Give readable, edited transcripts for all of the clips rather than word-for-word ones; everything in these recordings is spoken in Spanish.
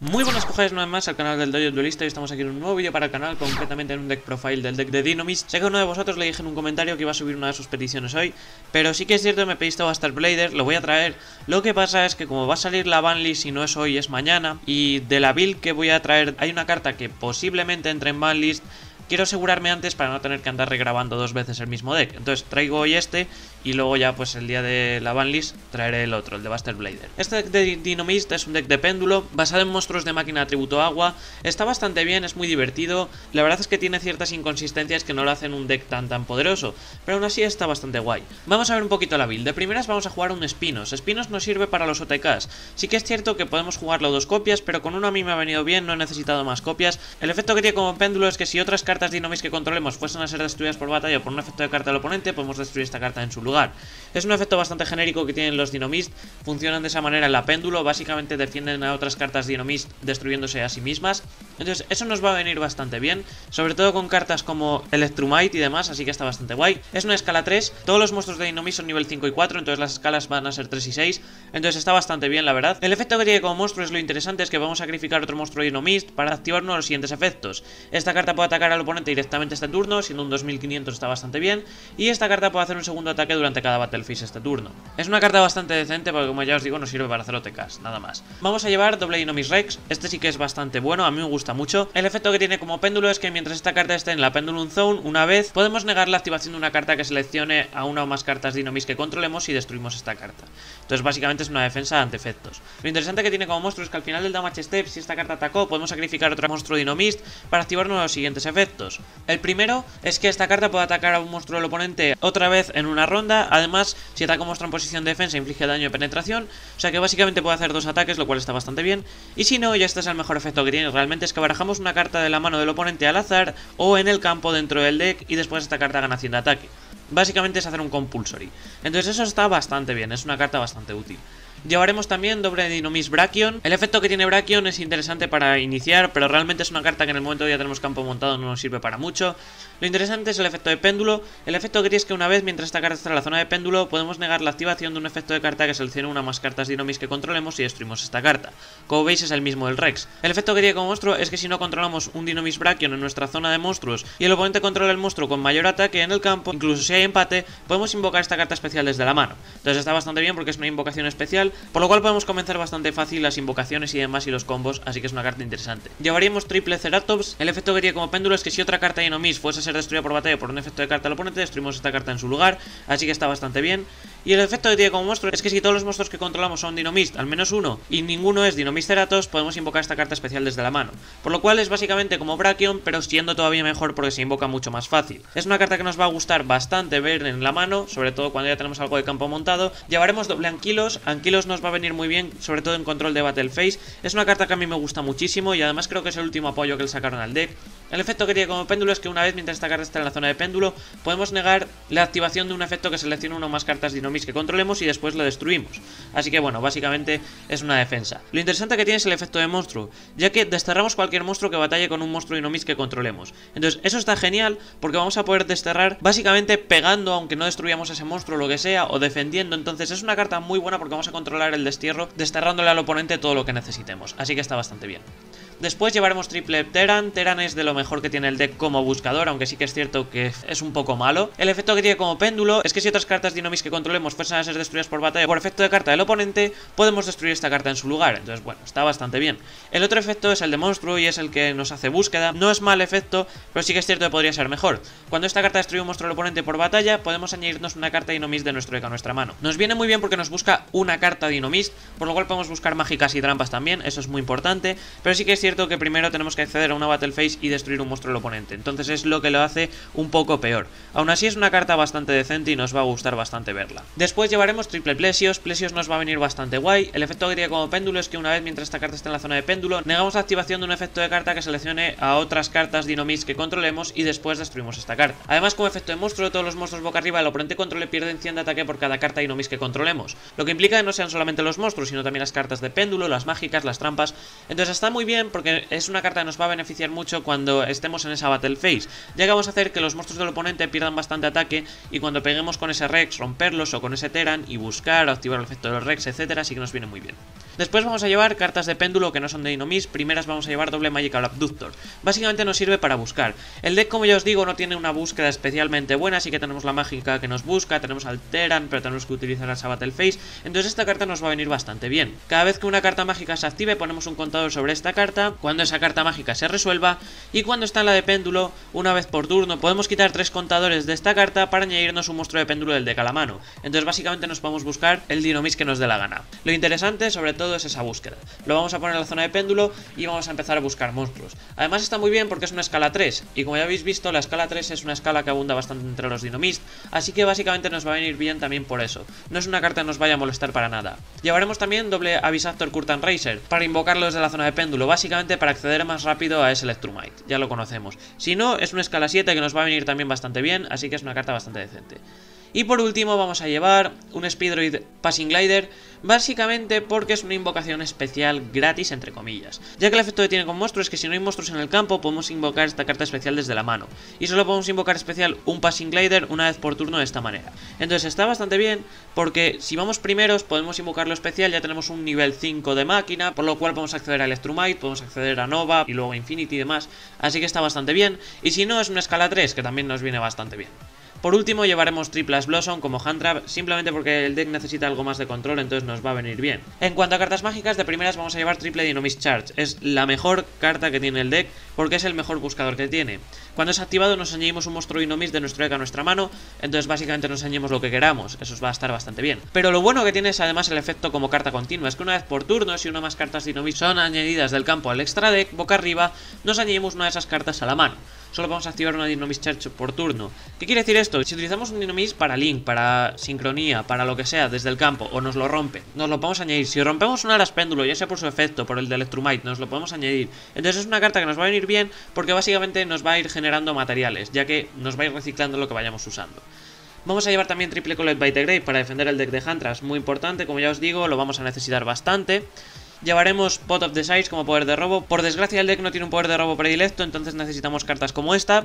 Muy buenas cojones una vez más al canal del Dojo Duelista y estamos aquí en un nuevo vídeo para el canal, concretamente en un deck profile del deck de Dynomist. Sé que uno de vosotros le dije en un comentario que iba a subir una de sus peticiones hoy, pero sí que es cierto que me pediste Buster Blader, lo voy a traer. Lo que pasa es que como va a salir la banlist, si no es hoy es mañana, y de la build que voy a traer hay una carta que posiblemente entre en banlist. Quiero asegurarme antes para no tener que andar regrabando dos veces el mismo deck. Entonces traigo hoy este y luego ya pues el día de la banlist traeré el otro, el de Buster Blader. Este deck de Dynomist es un deck de péndulo basado en monstruos de máquina atributo agua. Está bastante bien, es muy divertido. La verdad es que tiene ciertas inconsistencias que no lo hacen un deck tan poderoso, pero aún así está bastante guay. Vamos a ver un poquito la build. De primeras vamos a jugar un Spinos. Spinos nos sirve para los OTKs. Sí que es cierto que podemos jugarlo dos copias, pero con uno a mí me ha venido bien, no he necesitado más copias. El efecto que tiene como péndulo es que si otras cartas Dynomist que controlemos fuesen a ser destruidas por batalla o por un efecto de carta del oponente, podemos destruir esta carta en su lugar. Es un efecto bastante genérico que tienen los Dynomist, funcionan de esa manera en la péndulo, básicamente defienden a otras cartas Dynomist destruyéndose a sí mismas. Entonces eso nos va a venir bastante bien, sobre todo con cartas como Electrumite y demás, así que está bastante guay. Es una escala 3, todos los monstruos de Dynomist son nivel 5 y 4, entonces las escalas van a ser 3 y 6, entonces está bastante bien la verdad. El efecto que tiene como monstruo es lo interesante, es que vamos a sacrificar otro monstruo Dynomist para activar uno de los siguientes efectos. Esta carta puede atacar al oponente directamente este turno, siendo un 2500 está bastante bien, y esta carta puede hacer un segundo ataque durante cada battle phase este turno. Es una carta bastante decente porque, como ya os digo, nos sirve para hacer OTKs, nada más. Vamos a llevar doble Dynomist Rex, este sí que es bastante bueno, a mí me gusta mucho. El efecto que tiene como péndulo es que mientras esta carta esté en la Pendulum Zone, una vez, podemos negar la activación de una carta que seleccione a una o más cartas Dynomist que controlemos y destruimos esta carta. Entonces básicamente es una defensa ante efectos. Lo interesante que tiene como monstruo es que al final del damage step, si esta carta atacó, podemos sacrificar otro monstruo Dynomist para activar uno de los siguientes efectos. El primero es que esta carta puede atacar a un monstruo del oponente otra vez en una ronda. Además, si ataca un monstruo en posición de defensa, inflige daño de penetración. O sea que básicamente puede hacer dos ataques, lo cual está bastante bien. Y si no, ya este es el mejor efecto que tiene realmente, es que barajamos una carta de la mano del oponente al azar o en el campo dentro del deck y después esta carta gana 100 de ataque. Básicamente es hacer un compulsory. Entonces eso está bastante bien, es una carta bastante útil. Llevaremos también doble Dynomist Brachion. El efecto que tiene Brachion es interesante para iniciar, pero realmente es una carta que en el momento que ya tenemos campo montado no nos sirve para mucho. Lo interesante es el efecto de péndulo. El efecto que tiene es que una vez, mientras esta carta está en la zona de péndulo, podemos negar la activación de un efecto de carta que seleccione una más cartas Dynomist que controlemos y destruimos esta carta. Como veis es el mismo del Rex. El efecto que tiene como monstruo es que si no controlamos un Dynomist Brachion en nuestra zona de monstruos y el oponente controla el monstruo con mayor ataque en el campo, incluso si hay empate, podemos invocar esta carta especial desde la mano. Entonces está bastante bien porque es una invocación especial, por lo cual podemos comenzar bastante fácil las invocaciones y demás y los combos, así que es una carta interesante. Llevaríamos triple Ceratops. El efecto que tiene como péndulo es que si otra carta Dynomist fuese a ser destruida por batalla por un efecto de carta del oponente, destruimos esta carta en su lugar, así que está bastante bien. Y el efecto que tiene como monstruo es que si todos los monstruos que controlamos son Dynomist, al menos uno, y ninguno es Dynomist Ceratops, podemos invocar esta carta especial desde la mano. Por lo cual es básicamente como Brachion, pero siendo todavía mejor porque se invoca mucho más fácil. Es una carta que nos va a gustar bastante ver en la mano, sobre todo cuando ya tenemos algo de campo montado. Llevaremos doble Ankylos. Ankylos nos va a venir muy bien, sobre todo en control de battle phase. Es una carta que a mí me gusta muchísimo y además creo que es el último apoyo que le sacaron al deck. El efecto que tiene como péndulo es que una vez mientras esta carta está en la zona de péndulo, podemos negar la activación de un efecto que seleccione una o más cartas Dynomist que controlemos y después lo destruimos. Así que bueno, básicamente es una defensa. Lo interesante que tiene es el efecto de monstruo, ya que desterramos cualquier monstruo que batalle con un monstruo Dynomist que controlemos. Entonces eso está genial porque vamos a poder desterrar básicamente pegando, aunque no destruyamos ese monstruo o lo que sea, o defendiendo. Entonces es una carta muy buena porque vamos a controlar el destierro desterrándole al oponente todo lo que necesitemos. Así que está bastante bien. Después llevaremos triple Terran. Terran es de lo mejor que tiene el deck como buscador, aunque sí que es cierto que es un poco malo. El efecto que tiene como péndulo es que si otras cartas Dynomist que controlemos fuesen a ser destruidas por batalla por efecto de carta del oponente, podemos destruir esta carta en su lugar. Entonces bueno, está bastante bien. El otro efecto es el de monstruo y es el que nos hace búsqueda. No es mal efecto, pero sí que es cierto que podría ser mejor. Cuando esta carta destruye un monstruo del oponente por batalla, podemos añadirnos una carta Dynomist de nuestro deck a nuestra mano. Nos viene muy bien porque nos busca una carta Dynomist, por lo cual podemos buscar mágicas y trampas también, eso es muy importante, pero sí que es cierto que primero tenemos que acceder a una battle phase y destruir un monstruo del oponente, entonces es lo que lo hace un poco peor. Aún así es una carta bastante decente y nos va a gustar bastante verla. Después llevaremos triple Plesios. Plesios nos va a venir bastante guay. El efecto que tiene como péndulo es que una vez mientras esta carta está en la zona de péndulo, negamos la activación de un efecto de carta que seleccione a otras cartas Dynomist que controlemos y después destruimos esta carta. Además, como efecto de monstruo, todos los monstruos boca arriba del oponente controle pierden 100 de ataque por cada carta Dynomist que controlemos, lo que implica que no sean solamente los monstruos, sino también las cartas de péndulo, las mágicas, las trampas. Entonces está muy bien porque porque es una carta que nos va a beneficiar mucho cuando estemos en esa Battle Phase, ya que vamos a hacer que los monstruos del oponente pierdan bastante ataque y cuando peguemos con ese Rex romperlos o con ese Terran y buscar o activar el efecto de los Rex, etcétera, así que nos viene muy bien. Después vamos a llevar cartas de péndulo que no son de Dynomis. Primeras vamos a llevar doble Magical Abductor. Básicamente nos sirve para buscar. El deck, como ya os digo, no tiene una búsqueda especialmente buena, así que tenemos la mágica que nos busca, tenemos al Terran, pero tenemos que utilizar esa Battle Phase, entonces esta carta nos va a venir bastante bien. Cada vez que una carta mágica se active ponemos un contador sobre esta carta, cuando esa carta mágica se resuelva, y cuando está en la de péndulo, una vez por turno, podemos quitar 3 contadores de esta carta para añadirnos un monstruo de péndulo del deck a la mano. Entonces básicamente nos podemos buscar el Dynomis que nos dé la gana. Lo interesante sobre todo es esa búsqueda. Lo vamos a poner en la zona de péndulo y vamos a empezar a buscar monstruos. Además está muy bien porque es una escala 3, y como ya habéis visto, la escala 3 es una escala que abunda bastante entre los Dynomis, así que básicamente nos va a venir bien también por eso. No es una carta que nos vaya a molestar para nada. Llevaremos también doble Avisactor Curtain Racer para invocarlo desde la zona de péndulo, básicamente para acceder más rápido a ese Electrumite. Ya lo conocemos. Si no, es una escala 7 que nos va a venir también bastante bien, así que es una carta bastante decente. Y por último vamos a llevar un Speedroid Passing Glider, básicamente porque es una invocación especial gratis entre comillas, ya que el efecto que tiene con monstruos es que si no hay monstruos en el campo podemos invocar esta carta especial desde la mano, y solo podemos invocar especial un Passing Glider una vez por turno de esta manera. Entonces está bastante bien porque si vamos primeros podemos invocarlo especial, ya tenemos un nivel 5 de máquina, por lo cual podemos acceder a Electrumite, podemos acceder a Nova y luego a Infinity y demás, así que está bastante bien, y si no es una escala 3 que también nos viene bastante bien. Por último llevaremos Triplas Blossom como hand trap, simplemente porque el deck necesita algo más de control, entonces nos va a venir bien. En cuanto a cartas mágicas, de primeras vamos a llevar triple Dynomis Charge. Es la mejor carta que tiene el deck porque es el mejor buscador que tiene. Cuando es activado nos añadimos un monstruo Dynomis de nuestro deck a nuestra mano, entonces básicamente nos añadimos lo que queramos, eso os va a estar bastante bien. Pero lo bueno que tiene es además el efecto como carta continua, es que una vez por turno, si una más cartas Dynomis son añadidas del campo al extra deck, boca arriba, nos añadimos una de esas cartas a la mano. Solo vamos a activar una Dynomis Charge por turno. ¿Qué quiere decir esto? Si utilizamos un Dynomis para Link, para sincronía, para lo que sea desde el campo, o nos lo rompe, nos lo podemos añadir. Si rompemos un Aras Péndulo, ya sea por su efecto, por el de Electrumite, nos lo podemos añadir. Entonces es una carta que nos va a venir bien porque básicamente nos va a ir generando materiales, ya que nos va a ir reciclando lo que vayamos usando. Vamos a llevar también triple Collect by the Grave para defender el deck de Huntress, muy importante, como ya os digo, lo vamos a necesitar bastante. Llevaremos Pot of Desires como poder de robo. Por desgracia el deck no tiene un poder de robo predilecto, entonces necesitamos cartas como esta.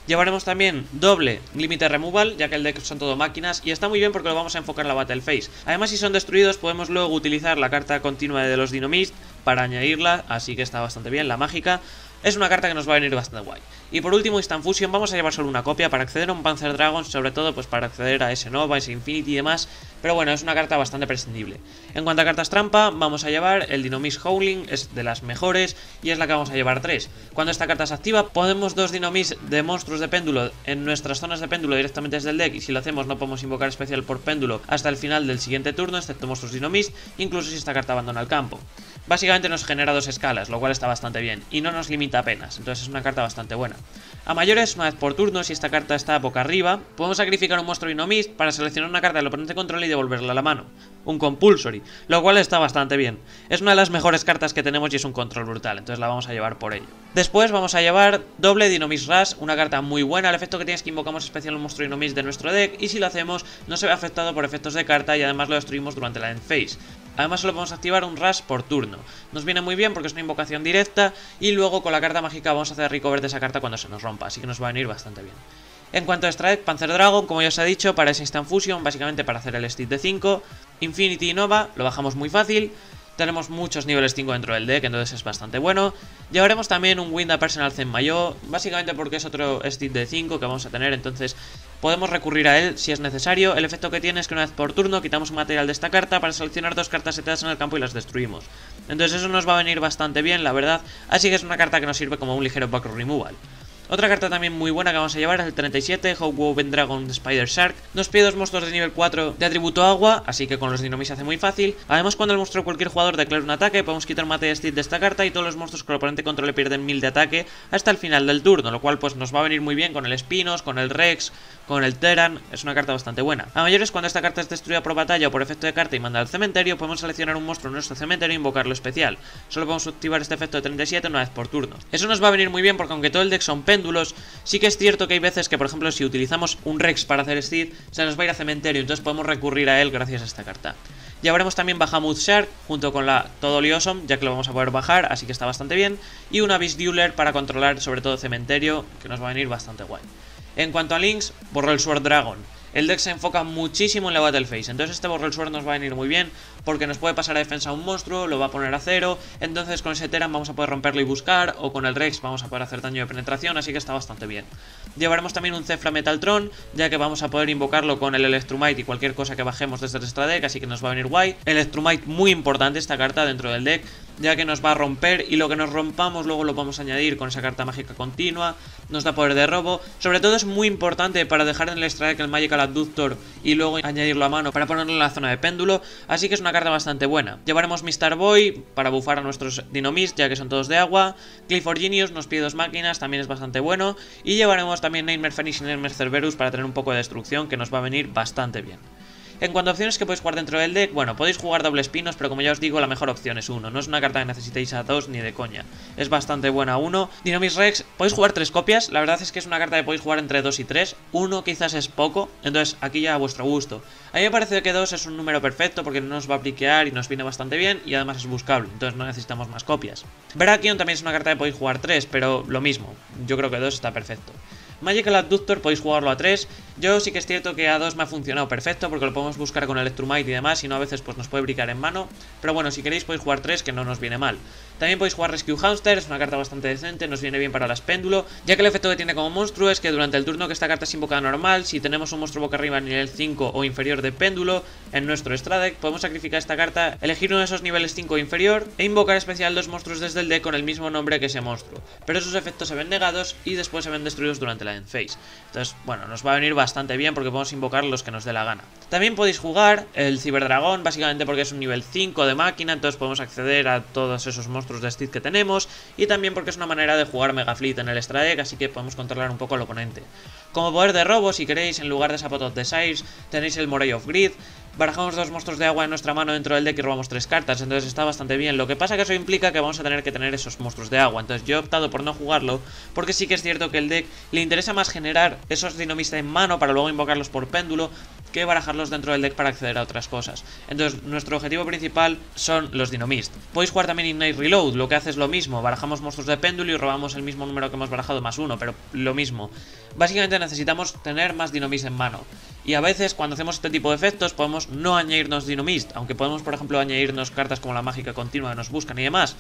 Llevaremos también doble Límite Removal, ya que el deck son todo máquinas, y está muy bien porque lo vamos a enfocar en la Battle Phase. Además, si son destruidos podemos luego utilizar la carta continua de los Dynomis para añadirla, así que está bastante bien, la mágica. Es una carta que nos va a venir bastante guay. Y por último, Instant Fusion, vamos a llevar solo una copia para acceder a un Panzer Dragon, sobre todo pues para acceder a ese Nova, ese Infinity y demás. Pero bueno, es una carta bastante prescindible. En cuanto a cartas trampa, vamos a llevar el Dynomis Howling, es de las mejores y es la que vamos a llevar 3. Cuando esta carta se activa, ponemos 2 Dynomis de monstruos de péndulo en nuestras zonas de péndulo directamente desde el deck, y si lo hacemos no podemos invocar especial por péndulo hasta el final del siguiente turno, excepto monstruos Dynomis, incluso si esta carta abandona el campo. Básicamente nos genera 2 escalas, lo cual está bastante bien, y no nos limita apenas, entonces es una carta bastante buena. A mayores, una vez por turno, si esta carta está boca arriba, podemos sacrificar un monstruo Dynomis para seleccionar una carta del oponente control y devolverla a la mano. Un Compulsory, lo cual está bastante bien. Es una de las mejores cartas que tenemos y es un control brutal, entonces la vamos a llevar por ello. Después vamos a llevar doble Dynomis Rush, una carta muy buena. El efecto que tiene es que invocamos especial un monstruo Dynomis de nuestro deck, y si lo hacemos no se ve afectado por efectos de carta y además lo destruimos durante la end phase. Además solo podemos activar un Rush por turno. Nos viene muy bien porque es una invocación directa y luego con la carta mágica vamos a hacer recover de esa carta cuando se nos rompa, así que nos va a venir bastante bien. En cuanto a extra deck, Panzer Dragon, como ya os he dicho, para ese Instant Fusion, básicamente para hacer el Steed de 5. Infinity y Nova, lo bajamos muy fácil. Tenemos muchos niveles 5 dentro del deck, entonces es bastante bueno. Llevaremos también un Winda Personal Zen Mayo, básicamente porque es otro Steed de 5 que vamos a tener, entonces podemos recurrir a él si es necesario. El efecto que tiene es que una vez por turno quitamos un material de esta carta para seleccionar 2 cartas seteadas en el campo y las destruimos. Entonces eso nos va a venir bastante bien, la verdad, así que es una carta que nos sirve como un ligero back removal. Otra carta también muy buena que vamos a llevar es el 37, Hawkwoven Dragon Spider Shark. Nos pide 2 monstruos de nivel 4 de atributo agua, así que con los Dynomis se hace muy fácil. Además, cuando el monstruo de cualquier jugador declare un ataque, podemos quitar un mate de esta carta y todos los monstruos que el oponente controle pierden 1000 de ataque hasta el final del turno, lo cual pues nos va a venir muy bien con el Spinos, con el Rex, con el Terran. Es una carta bastante buena. A mayores, cuando esta carta es destruida por batalla o por efecto de carta y manda al cementerio, podemos seleccionar un monstruo en nuestro cementerio e invocarlo especial. Solo podemos activar este efecto de 37 una vez por turno. Eso nos va a venir muy bien porque aunque todo el deck son péndulos, sí que es cierto que hay veces que, por ejemplo, si utilizamos un Rex para hacer Steed, se nos va a ir a cementerio, entonces podemos recurrir a él gracias a esta carta. Ya veremos también Bahamut Shark junto con la Totally Awesome, ya que lo vamos a poder bajar, así que está bastante bien. Y una Beast Dueler para controlar sobre todo Cementerio, que nos va a venir bastante guay. En cuanto a links, Borrel Sword Dragon. El deck se enfoca muchísimo en la Battle Phase, entonces este Borrel Sword nos va a venir muy bien porque nos puede pasar a defensa a un monstruo, lo va a poner a 0, entonces con ese Terran vamos a poder romperlo y buscar, o con el Rex vamos a poder hacer daño de penetración, así que está bastante bien. Llevaremos también un Zefra Metaltron, ya que vamos a poder invocarlo con el Electrumite y cualquier cosa que bajemos desde el extra deck, así que nos va a venir guay. Electrumite muy importante esta carta dentro del deck, ya que nos va a romper y lo que nos rompamos luego lo vamos a añadir con esa carta mágica continua, nos da poder de robo, sobre todo es muy importante para dejar en el extra deck el Magical Abductor y luego añadirlo a mano para ponerlo en la zona de péndulo, así que es una carta bastante buena. Llevaremos Mr. Boy para bufar a nuestros Dynamist, ya que son todos de agua. Clifford Genius nos pide 2 máquinas, también es bastante bueno, y llevaremos también Nightmare Phoenix y Nightmare Cerberus para tener un poco de destrucción, que nos va a venir bastante bien. En cuanto a opciones que podéis jugar dentro del deck, bueno, podéis jugar doble espinos, pero como ya os digo, la mejor opción es 1. No es una carta que necesitéis a 2 ni de coña. Es bastante buena 1. Dynamist Rex, podéis jugar 3 copias. La verdad es que es una carta que podéis jugar entre 2 y 3. 1 quizás es poco, entonces aquí ya a vuestro gusto. A mí me parece que 2 es un número perfecto porque no nos va a briquear y nos viene bastante bien y además es buscable, entonces no necesitamos más copias. Brachion también es una carta que podéis jugar 3, pero lo mismo. Yo creo que 2 está perfecto. Magical Abductor podéis jugarlo a 3. Yo sí que es cierto que a 2 me ha funcionado perfecto porque lo podemos buscar con Electrumite y demás, y no a veces pues nos puede bricar en mano. Pero bueno, si queréis podéis jugar 3, que no nos viene mal. También podéis jugar Rescue Hamster, es una carta bastante decente, nos viene bien para las péndulo, ya que el efecto que tiene como monstruo es que durante el turno que esta carta es invocada normal, si tenemos un monstruo boca arriba nivel 5 o inferior de péndulo en nuestro extra deck, podemos sacrificar esta carta, elegir uno de esos niveles 5 o inferior e invocar especial 2 monstruos desde el deck con el mismo nombre que ese monstruo. Pero esos efectos se ven negados y después se ven destruidos durante la end phase. Entonces, bueno, nos va a venir bastante bien porque podemos invocar los que nos dé la gana. También podéis jugar el Ciberdragón, básicamente porque es un nivel 5 de máquina, entonces podemos acceder a todos esos monstruos de Steed que tenemos, y también porque es una manera de jugar Mega Fleet en el extra deck, así que podemos controlar un poco al oponente. Como poder de robo, si queréis, en lugar de Sabot of Desires, tenéis el Moray of Greed. Barajamos 2 monstruos de agua en nuestra mano dentro del deck y robamos 3 cartas, entonces está bastante bien. Lo que pasa que eso implica que vamos a tener que tener esos monstruos de agua, entonces yo he optado por no jugarlo, porque sí que es cierto que el deck le interesa más generar esos Dynamist en mano para luego invocarlos por péndulo, que barajarlos dentro del deck para acceder a otras cosas. Entonces nuestro objetivo principal son los Dynamist. Podéis jugar también Ignite Reload, lo que hace es lo mismo, barajamos monstruos de péndulo y robamos el mismo número que hemos barajado más 1, pero lo mismo. Básicamente necesitamos tener más Dynamist en mano. Y a veces cuando hacemos este tipo de efectos podemos no añadirnos Dynamist, aunque podemos por ejemplo añadirnos cartas como la mágica continua que nos buscan y demás,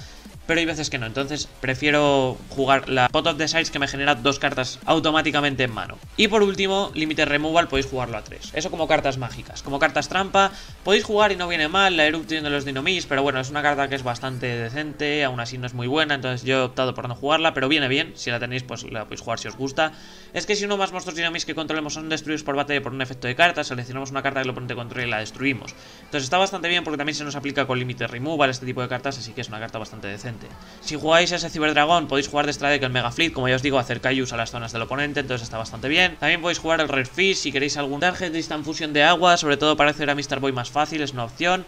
pero hay veces que no, entonces prefiero jugar la Pot of Desires, que me genera 2 cartas automáticamente en mano. Y por último, Limited Removal podéis jugarlo a 3, eso como cartas mágicas. Como cartas trampa podéis jugar y no viene mal la Eruption de los Dynamist, pero bueno, es una carta que es bastante decente, aún así no es muy buena, entonces yo he optado por no jugarla, pero viene bien, si la tenéis pues la podéis jugar si os gusta. Es que si uno más monstruos Dynamist que controlemos son destruidos por batalla por un efecto de carta, seleccionamos una carta que el oponente controla y la destruimos. Entonces está bastante bien porque también se nos aplica con Limited Removal este tipo de cartas, así que es una carta bastante decente. Si jugáis ese Ciberdragón podéis jugar de extra deck el Mega Fleet, como ya os digo, acercáis a las zonas del oponente, entonces está bastante bien. También podéis jugar el Red Fish si queréis algún Target Distant Fusion de agua, sobre todo para hacer a Mr. Boy más fácil, es una opción.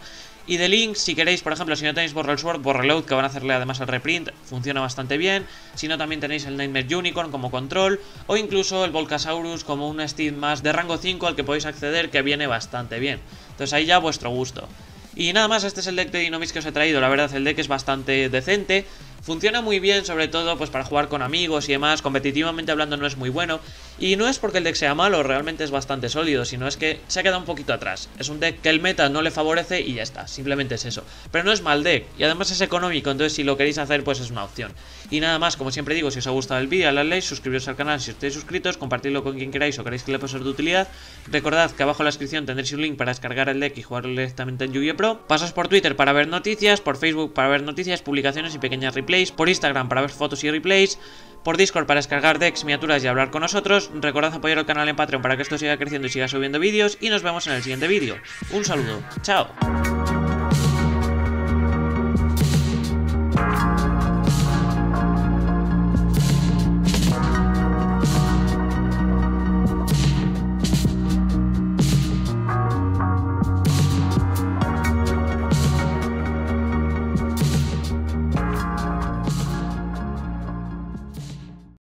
Y de Link, si queréis, por ejemplo, si no tenéis Borrel Sword, Borreload, que van a hacerle además el reprint, funciona bastante bien. Si no, también tenéis el Nightmare Unicorn como control, o incluso el Volcasaurus como un Steed más de rango 5 al que podéis acceder, que viene bastante bien. Entonces ahí ya a vuestro gusto. Y nada más, este es el deck de Dynamist que os he traído. La verdad, el deck es bastante decente. Funciona muy bien, sobre todo pues para jugar con amigos y demás. Competitivamente hablando no es muy bueno. Y no es porque el deck sea malo, realmente es bastante sólido, sino es que se ha quedado un poquito atrás. Es un deck que el meta no le favorece y ya está, simplemente es eso. Pero no es mal deck, y además es económico, entonces si lo queréis hacer pues es una opción. Y nada más, como siempre digo, si os ha gustado el vídeo, dale like, suscribiros al canal si estáis suscritos, compartidlo con quien queráis o queréis que le pueda ser de utilidad. Recordad que abajo en la descripción tendréis un link para descargar el deck y jugarlo directamente en Yu-Gi-Oh! Pro. Pasaos por Twitter para ver noticias, por Facebook para ver noticias, publicaciones y pequeñas replays, por Instagram para ver fotos y replays, por Discord para descargar decks, miniaturas y hablar con nosotros. Recordad apoyar el canal en Patreon para que esto siga creciendo y siga subiendo vídeos, y nos vemos en el siguiente vídeo. Un saludo, chao.